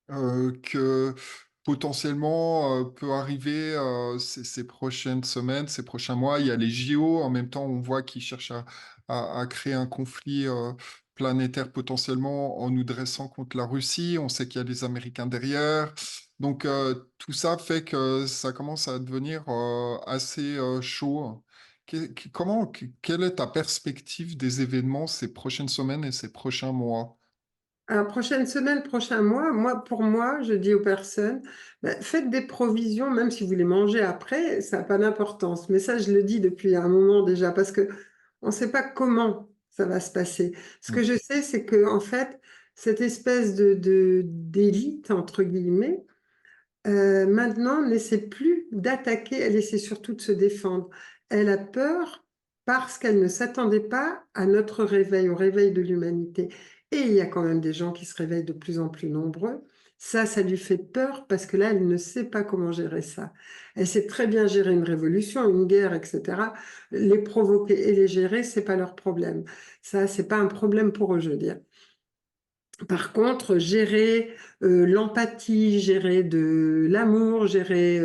que potentiellement peut arriver ces prochaines semaines, ces prochains mois? Il y a les JO, en même temps on voit qu'ils cherchent à créer un conflit planétaire potentiellement en nous dressant contre la Russie. On sait qu'il y a les Américains derrière. Donc tout ça fait que ça commence à devenir assez chaud. Quelle est ta perspective des événements ces prochaines semaines et ces prochains mois? Alors, prochaine semaine, prochain mois, pour moi, je dis aux personnes, ben, faites des provisions, même si vous les mangez après, ça n'a pas d'importance. Mais ça, je le dis depuis un moment déjà, parce que on ne sait pas comment ça va se passer. Ce que je sais, c'est que, en fait, cette espèce d'élite, entre guillemets, maintenant, n'essaie plus d'attaquer, elle essaie surtout de se défendre. Elle a peur parce qu'elle ne s'attendait pas à notre réveil, au réveil de l'humanité. et il y a quand même des gens qui se réveillent de plus en plus nombreux. Ça lui fait peur parce que là, elle ne sait pas comment gérer ça. Elle sait très bien gérer une révolution, une guerre, etc. Les provoquer et les gérer, c'est pas leur problème. Ça, c'est pas un problème pour eux, je veux dire. Par contre, gérer l'empathie, gérer de l'amour, gérer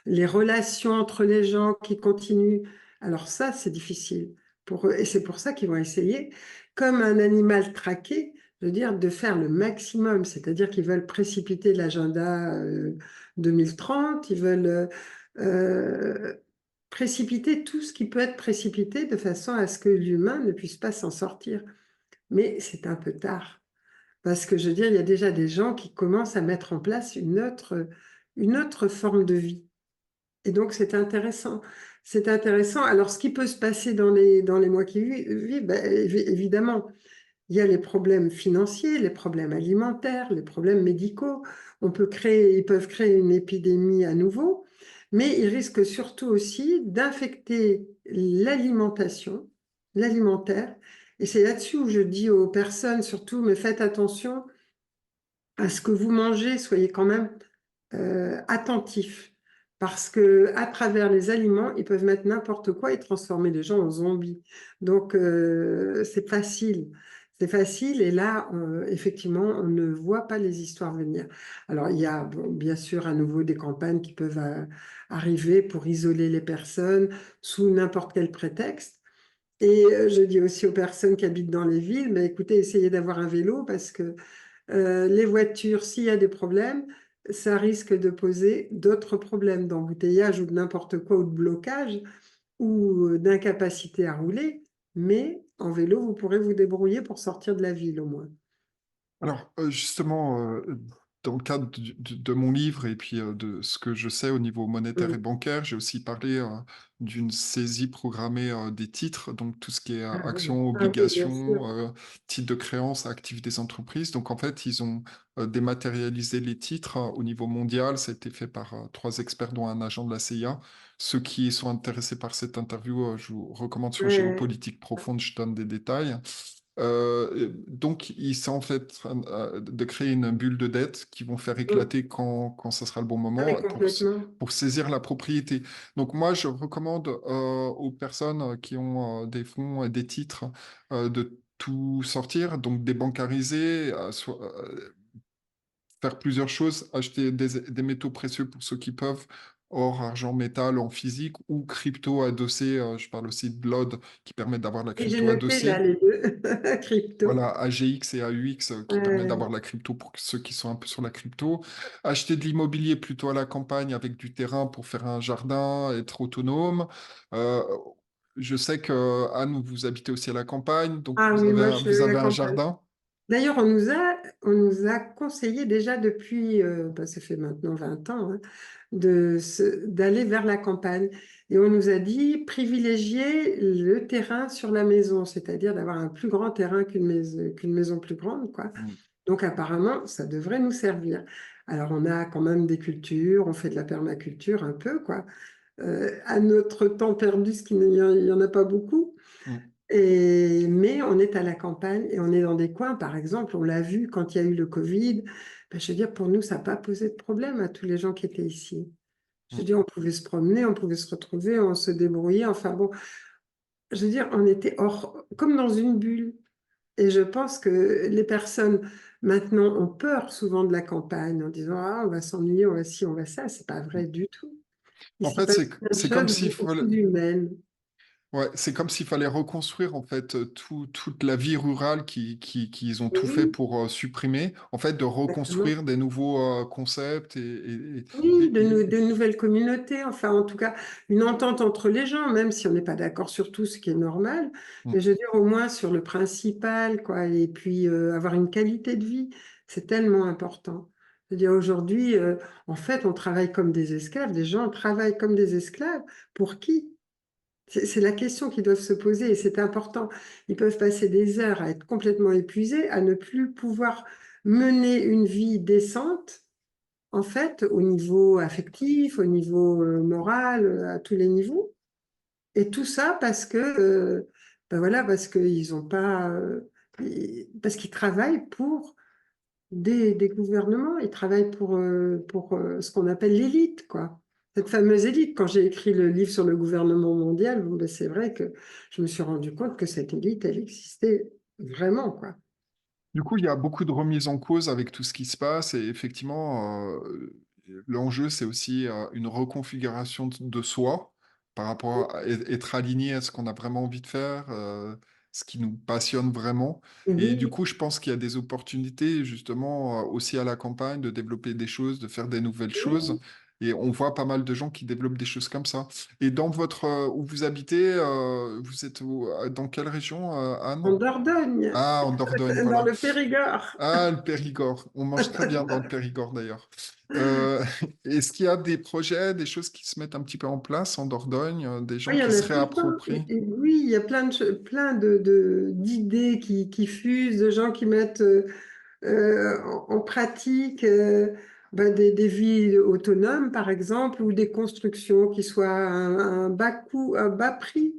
les relations entre les gens qui continuent, alors ça, c'est difficile pour eux. Et c'est pour ça qu'ils vont essayer, comme un animal traqué, je veux dire, de faire le maximum. C'est-à-dire qu'ils veulent précipiter l'agenda 2030, ils veulent euh, précipiter tout ce qui peut être précipité de façon à ce que l'humain ne puisse pas s'en sortir. Mais c'est un peu tard. Parce que je veux dire, il y a déjà des gens qui commencent à mettre en place une autre forme de vie. Et donc, c'est intéressant. C'est intéressant. Alors, ce qui peut se passer dans les mois qui vivent, ben, évidemment, il y a les problèmes financiers, les problèmes alimentaires, les problèmes médicaux. Ils peuvent créer une épidémie à nouveau, mais ils risquent surtout aussi d'infecter l'alimentaire. Et c'est là-dessus où je dis aux personnes, surtout, mais faites attention à ce que vous mangez, soyez quand même attentifs. Parce que à travers les aliments, ils peuvent mettre n'importe quoi et transformer les gens en zombies. Donc, c'est facile. C'est facile et là, effectivement, on ne voit pas les histoires venir. Alors, il y a bon, bien sûr à nouveau des campagnes qui peuvent arriver pour isoler les personnes sous n'importe quel prétexte. Et je dis aussi aux personnes qui habitent dans les villes, mais écoutez, essayez d'avoir un vélo parce que les voitures, s'il y a des problèmes, ça risque de poser d'autres problèmes d'embouteillage ou de n'importe quoi, ou de blocage, ou d'incapacité à rouler. Mais en vélo, vous pourrez vous débrouiller pour sortir de la ville au moins. Alors, justement, dans le cadre de mon livre et puis de ce que je sais au niveau monétaire et Mm. bancaire, j'ai aussi parlé d'une saisie programmée des titres, donc tout ce qui est actions, Ah oui, bien sûr. obligations, titres de créance, actifs des entreprises. Donc, en fait, ils ont dématérialisé les titres au niveau mondial. Ça a été fait par trois experts, dont un agent de la CIA. Ceux qui sont intéressés par cette interview, je vous recommande sur Ouais. Géopolitique Profonde, je donne des détails. Donc, il s'est en fait de créer une bulle de dette qui vont faire Mm. éclater quand ça sera le bon Ah oui, moment complètement. pour saisir la propriété. Donc, moi, je recommande aux personnes qui ont des fonds et des titres de tout sortir, donc débancariser, faire plusieurs choses, acheter des métaux précieux pour ceux qui peuvent, or, argent, métal en physique ou crypto adossé. Je parle aussi de Blood qui permet d'avoir la Et j'ai crypto noté là adossée. les deux, crypto. Voilà, AGX et AUX qui permettent Ouais. d'avoir la crypto pour ceux qui sont un peu sur la crypto. Acheter de l'immobilier plutôt à la campagne avec du terrain pour faire un jardin, être autonome. Euh, je sais que Anne, vous habitez aussi à la campagne, donc Ah oui, moi, je suis vous à la avez un campagne. jardin. D'ailleurs, on nous a conseillé déjà depuis, bah, ça fait maintenant 20 ans, hein, d'aller vers la campagne. Et on nous a dit privilégier le terrain sur la maison, c'est-à-dire d'avoir un plus grand terrain qu'une maison plus grande, quoi. Mm. Donc apparemment, ça devrait nous servir. Alors on a quand même des cultures, on fait de la permaculture un peu, quoi. À notre temps perdu, ce qu'il n'y en a pas beaucoup. Mm. Mais on est à la campagne et on est dans des coins, par exemple, on l'a vu quand il y a eu le Covid. Ben, je veux dire, pour nous, ça n'a pas posé de problème à tous les gens qui étaient ici. Je Mm. veux dire, on pouvait se promener, on pouvait se retrouver, on se débrouillait. Enfin bon, je veux dire, on était comme dans une bulle. Et je pense que les personnes maintenant ont peur souvent de la campagne en disant, ah, on va s'ennuyer, on va ci, on va ça. C'est pas Mm. vrai du tout. Il En s'y fait, passe plein de c'est comme choses s'il beaucoup fallait, plus humaines. ouais, c'est comme s'il fallait reconstruire en fait toute la vie rurale qu'ils ont tout fait Oui, pour supprimer, en fait, de exactement. reconstruire des nouveaux concepts Oui, et- de nouvelles communautés, enfin en tout cas une entente entre les gens, même si on n'est pas d'accord sur tout, ce qui est normal, mais Mm. je veux dire au moins sur le principal, quoi, et puis avoir une qualité de vie, c'est tellement important. Je veux dire aujourd'hui, en fait, on travaille comme des esclaves, des gens travaillent comme des esclaves, pour qui? C'est la question qu'ils doivent se poser et c'est important. Ils peuvent passer des heures à être complètement épuisés, à ne plus pouvoir mener une vie décente en fait, au niveau affectif, au niveau moral, à tous les niveaux. Et tout ça parce que, ben voilà, parce qu'ils n'ont pas parce qu'ils travaillent pour des gouvernements, ils travaillent pour ce qu'on appelle l'élite, quoi. Cette fameuse élite. Quand j'ai écrit le livre sur le gouvernement mondial, bon, ben, c'est vrai que je me suis rendu compte que cette élite, elle existait vraiment, quoi. Du coup, il y a beaucoup de remises en cause avec tout ce qui se passe et effectivement, l'enjeu, c'est aussi une reconfiguration de soi par rapport à être aligné à ce qu'on a vraiment envie de faire, ce qui nous passionne vraiment. Et du Oui, coup, je pense qu'il y a des opportunités justement aussi à la campagne de développer des choses, de faire des nouvelles choses. oui, Et on voit pas mal de gens qui développent des choses comme ça. Et dans votre, où vous habitez, vous êtes dans quelle région, Anne? en Dordogne, Ah, en Dordogne, dans voilà. le Périgord. Ah, le Périgord. On mange très bien dans le Périgord d'ailleurs. Euh, Est-ce qu'il y a des projets, des choses qui se mettent un petit peu en place en Dordogne, des Oui, gens il y qui en se a tout le temps. réapproprient? Et oui, il y a plein d'idées qui fusent, de gens qui mettent en pratique ben, des vies autonomes, par exemple, ou des constructions qui soient un bas coût, un bas prix,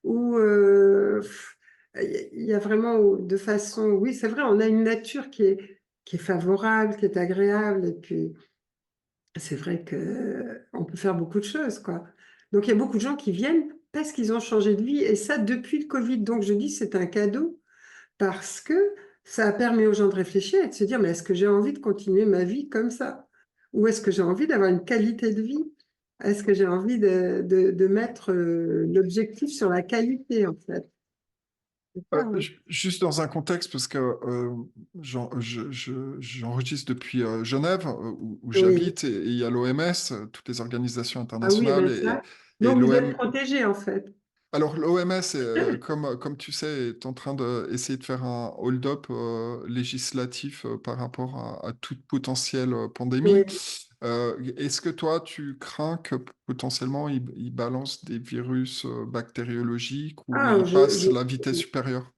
ou il y a vraiment de façon, oui, c'est vrai, on a une nature qui est favorable, qui est agréable, et puis c'est vrai que on peut faire beaucoup de choses, quoi. Donc il y a beaucoup de gens qui viennent parce qu'ils ont changé de vie, et ça depuis le Covid. Donc je dis c'est un cadeau parce que ça a permis aux gens de réfléchir et de se dire, mais est-ce que j'ai envie de continuer ma vie comme ça? Ou est-ce que j'ai envie d'avoir une qualité de vie? Est-ce que j'ai envie de mettre l'objectif sur la qualité, en fait? C'est ça, hein. Juste dans un contexte, parce que j'enregistre depuis Genève, où Oui. j'habite, et il y a l'OMS, toutes les organisations Ah oui, internationales, ben ça. et Donc vous êtes l'OM, protégé, en fait. alors, l'OMS, comme tu sais, est en train d'essayer de faire un hold-up législatif par rapport à toute potentielle pandémie. Oui. Est-ce que toi, tu crains que potentiellement ils balancent des virus bactériologiques ou Ah, ils passent la vitesse supérieure?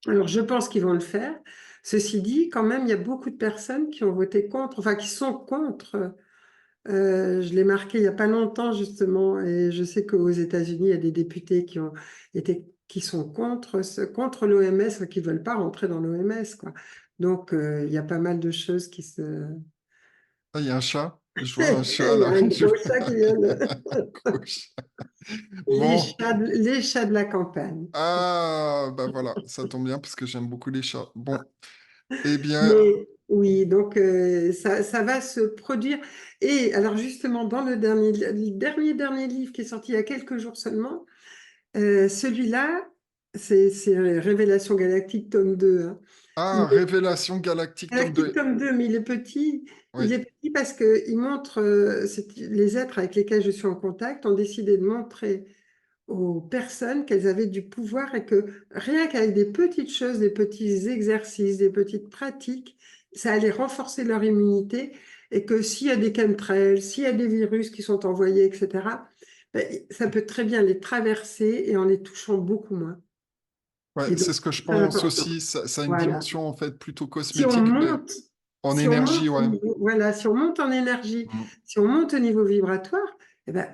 alors, je pense qu'ils vont le faire. Ceci dit, quand même, il y a beaucoup de personnes qui ont voté contre, enfin, qui sont contre. Je l'ai marqué il n'y a pas longtemps, justement, et je sais qu'aux États-Unis, il y a des députés qui sont contre l'OMS, qui ne veulent pas rentrer dans l'OMS, quoi. Donc, il y a pas mal de choses qui se... Ah, il y a un chat. Je vois un chat Il y a là. un gros chat qui vient de... Un gros chat. Bon. Les chats de la campagne. Ah, bah voilà, ça tombe bien parce que j'aime beaucoup les chats. Bon, eh bien, Mais oui, donc ça va se produire. Et alors justement, dans le dernier livre qui est sorti il y a quelques jours seulement, celui-là, c'est Révélation Galactique, tome 2, hein. ah, Révélation Galactique, tome Galactique, 2. tome 2, mais il est petit. Oui. Il est petit parce qu'il montre, les êtres avec lesquels je suis en contact ont décidé de montrer aux personnes qu'elles avaient du pouvoir et que rien qu'avec des petites choses, des petits exercices, des petites pratiques, ça allait renforcer leur immunité et que s'il y a des chemtrails, s'il y a des virus qui sont envoyés, etc., ben, ça peut très bien les traverser et en les touchant beaucoup moins. Ouais, Et donc, c'est ce que je c'est très pense important. aussi. Ça a une Voilà. dimension en fait plutôt Si on cosmétique, mais monte, en si on énergie, monte au ouais. niveau, voilà, si on monte en énergie, Mm. si on monte au niveau vibratoire, eh ben,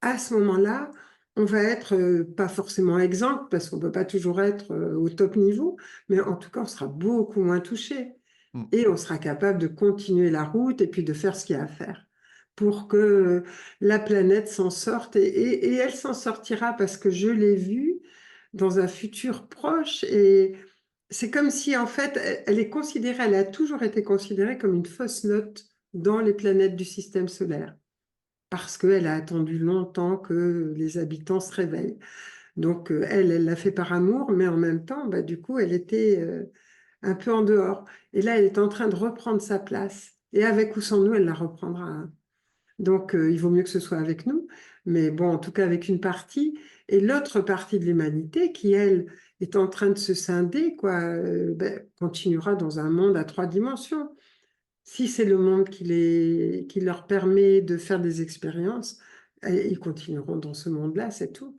à ce moment-là, on va être pas forcément exempt parce qu'on ne peut pas toujours être au top niveau, mais en tout cas, on sera beaucoup moins touché Mm. et on sera capable de continuer la route et puis de faire ce qu'il y a à faire pour que la planète s'en sorte et elle s'en sortira parce que je l'ai vue dans un futur proche et c'est comme si, en fait, elle est considérée, elle a toujours été considérée comme une fausse note dans les planètes du système solaire, parce qu'elle a attendu longtemps que les habitants se réveillent. Donc, elle l'a fait par amour, mais en même temps, bah, du coup, elle était un peu en dehors. Et là, elle est en train de reprendre sa place. Et avec ou sans nous, elle la reprendra, hein. Donc, il vaut mieux que ce soit avec nous, mais bon, en tout cas avec une partie. Et l'autre partie de l'humanité, qui, elle, est en train de se scinder, quoi, ben, continuera dans un monde à 3 dimensions. Si c'est le monde qui leur permet de faire des expériences, ils continueront dans ce monde-là, c'est tout.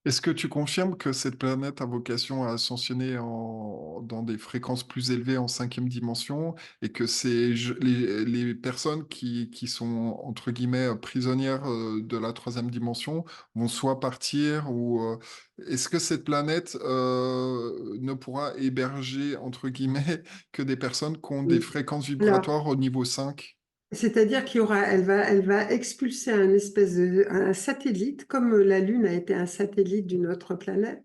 Est-ce que tu confirmes que cette planète a vocation à ascensionner dans des fréquences plus élevées en cinquième dimension et que les personnes qui sont, entre guillemets, prisonnières de la troisième dimension vont soit partir ou est-ce que cette planète ne pourra héberger, entre guillemets, que des personnes qui ont des Oui. fréquences Alors, vibratoires au niveau 5? c'est-à-dire elle va expulser un espèce un satellite, comme la Lune a été un satellite d'une autre planète,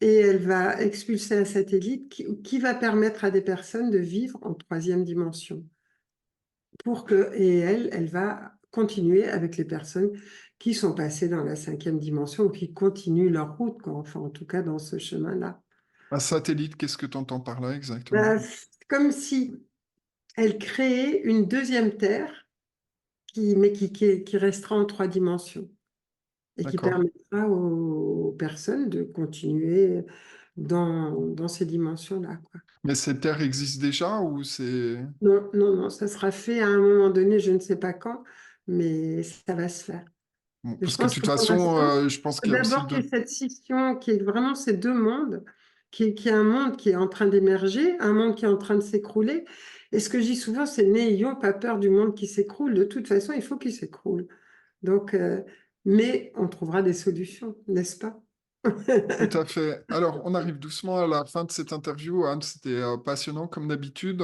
et elle va expulser un satellite qui va permettre à des personnes de vivre en troisième dimension. Et elle va continuer avec les personnes qui sont passées dans la cinquième dimension ou qui continuent leur route, quoi. Enfin, en tout cas, dans ce chemin-là. Un satellite, qu'est-ce que tu entends par là exactement? Ben, c'est comme si elle créait une deuxième Terre, mais qui restera en trois dimensions et qui D'accord. permettra aux personnes de continuer dans ces dimensions-là, quoi. Mais cette Terre existe déjà ou c'est... Non, non, non, ça sera fait à un moment donné, je ne sais pas quand, mais ça va se faire. Bon, Mais je parce que de pense toute que pour façon, l'instant, je pense il faut qu'il y a aussi d'abord qu'il y ait deux. cette scission, qui est vraiment ces deux mondes, qui est un monde qui est en train d'émerger, un monde qui est en train de s'écrouler. Et ce que je dis souvent, c'est n'ayons pas peur du monde qui s'écroule. De toute façon, il faut qu'il s'écroule. Donc, mais on trouvera des solutions, n'est-ce pas? Tout à fait. Alors, on arrive doucement à la fin de cette interview, Anne. C'était passionnant comme d'habitude.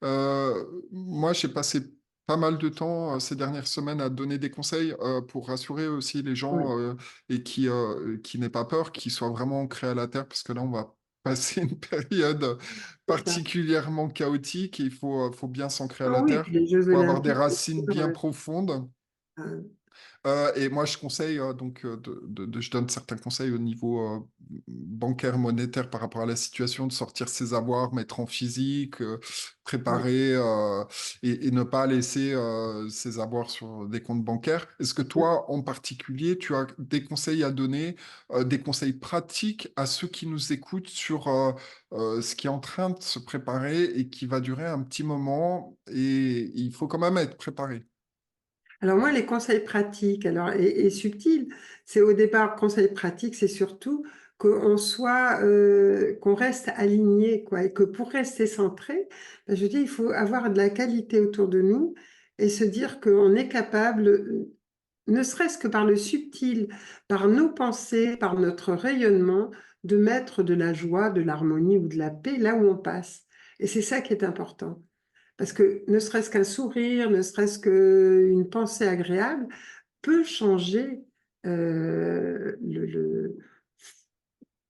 Moi, j'ai passé pas mal de temps ces dernières semaines à donner des conseils pour rassurer aussi les gens Oui, et qui n'aient pas peur, qui soient vraiment ancrés à la terre, parce que là, on va passer une période c'est ça. particulièrement chaotique et faut bien s'ancrer à Ah la oui, terre. puis les Jeux Il faut avoir des Olympiques, c'est racines sûr, bien profondes. euh, Et moi, je conseille, donc, je donne certains conseils au niveau bancaire, monétaire par rapport à la situation, de sortir ses avoirs, mettre en physique, ouais. préparer et ne pas laisser ses avoirs sur des comptes bancaires. Est-ce que toi, en particulier, tu as des conseils à donner, des conseils pratiques à ceux qui nous écoutent sur ce qui est en train de se préparer et qui va durer un petit moment et il faut quand même être préparé. Alors moi, les conseils pratiques, et subtils, c'est au départ, conseils pratiques, c'est surtout qu'on reste aligné, quoi, et que pour rester centré, ben, je dis, il faut avoir de la qualité autour de nous et se dire qu'on est capable, ne serait-ce que par le subtil, par nos pensées, par notre rayonnement, de mettre de la joie, de l'harmonie ou de la paix là où on passe. Et c'est ça qui est important. Parce que ne serait-ce qu'un sourire, ne serait-ce qu'une pensée agréable peut changer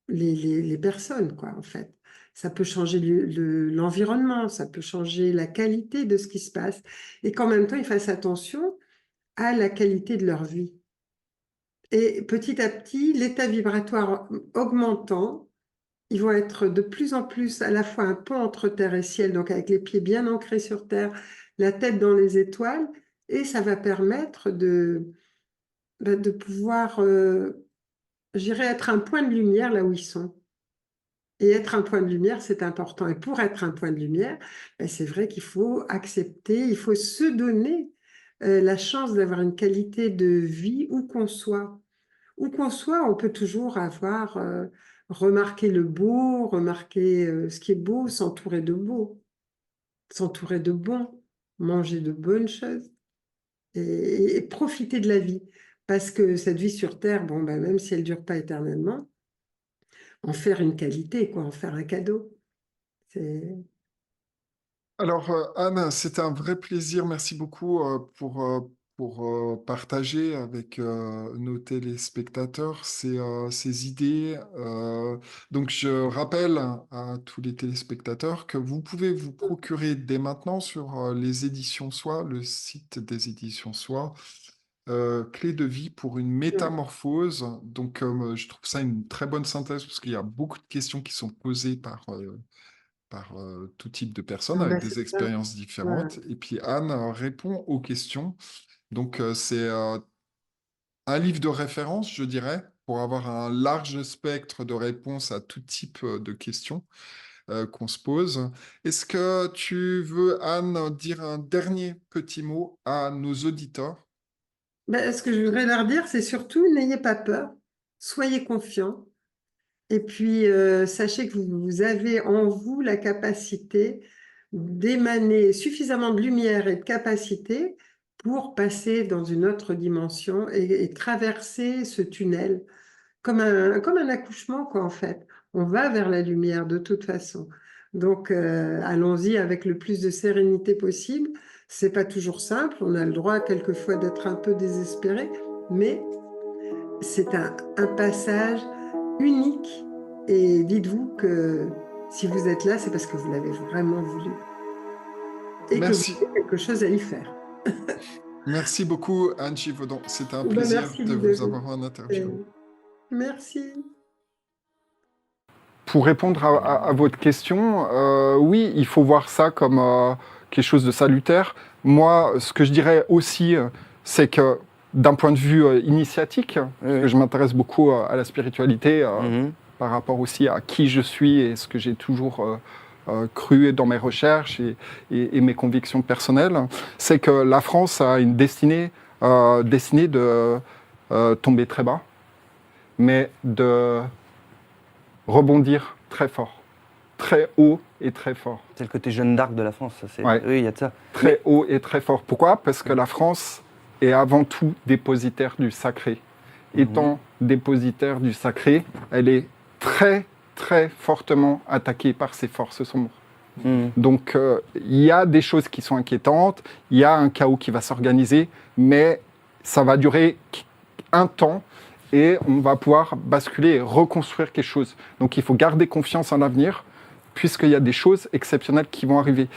les personnes, quoi, en fait. Ça peut changer l'environnement, ça peut changer la qualité de ce qui se passe. Et qu'en même temps, ils fassent attention à la qualité de leur vie. Et petit à petit, l'état vibratoire augmentant, ils vont être de plus en plus à la fois un pont entre terre et ciel, donc avec les pieds bien ancrés sur terre, la tête dans les étoiles, et ça va permettre de pouvoir, j'irais, être un point de lumière là où ils sont. Et être un point de lumière, c'est important. Et pour être un point de lumière, ben, c'est vrai qu'il faut accepter, il faut se donner la chance d'avoir une qualité de vie où qu'on soit. Où qu'on soit, on peut toujours avoir remarqué le beau, remarquer ce qui est beau, s'entourer de beau, s'entourer de bon, manger de bonnes choses et profiter de la vie. Parce que cette vie sur Terre, bon, ben, même si elle ne dure pas éternellement, en faire une qualité, quoi, en faire un cadeau. C'est... Alors, Anne, c'était un vrai plaisir. Merci beaucoup pour partager avec nos téléspectateurs ces idées. Donc, je rappelle à tous les téléspectateurs que vous pouvez vous procurer dès maintenant sur les éditions Soi, le site des éditions Soi, Clé de vie pour une Ouais. métamorphose. Donc, je trouve ça une très bonne synthèse parce qu'il y a beaucoup de questions qui sont posées par tout type de personnes Ah, avec ben, c'est des ça. expériences Ouais. différentes. Et puis Anne répond aux questions. Donc c'est un livre de référence, je dirais, pour avoir un large spectre de réponses à tout type de questions qu'on se pose. Est-ce que tu veux, Anne, dire un dernier petit mot à nos auditeurs? Ben, ce que je voudrais leur dire, c'est surtout n'ayez pas peur. soyez confiants. Et puis, sachez que vous avez en vous la capacité d'émaner suffisamment de lumière et de capacité pour passer dans une autre dimension et traverser ce tunnel comme un accouchement, quoi, en fait. On va vers la lumière de toute façon. Donc, allons-y avec le plus de sérénité possible. C'est pas toujours simple. On a le droit quelquefois d'être un peu désespéré, mais c'est un passage unique. Et dites-vous que si vous êtes là, c'est parce que vous l'avez vraiment voulu et que vous Merci. avez quelque chose à y faire. Merci beaucoup, Anne Givaudan. C'était un Ben, plaisir merci de vous Ludovic. avoir en interview. Merci. Pour répondre à votre question, oui, il faut voir ça comme quelque chose de salutaire. Moi, ce que je dirais aussi, c'est que d'un point de vue initiatique, parce que je m'intéresse beaucoup à la spiritualité, par rapport aussi à qui je suis et ce que j'ai toujours cru dans mes recherches et mes convictions personnelles, c'est que la France a une destinée de tomber très bas, mais de rebondir très fort, très haut et très fort. C'est le côté Jeanne d'Arc de la France, ça, c'est... Ouais. Oui, il y a de ça. Très haut et très fort. Pourquoi ? Parce que la France est avant tout dépositaire du sacré. Étant dépositaire du sacré, elle est très, très fortement attaquée par ces forces sombres. Donc, il y a des choses qui sont inquiétantes, il y a un chaos qui va s'organiser, mais ça va durer un temps et on va pouvoir basculer et reconstruire quelque chose. Donc, il faut garder confiance en l'avenir, puisqu'il y a des choses exceptionnelles qui vont arriver.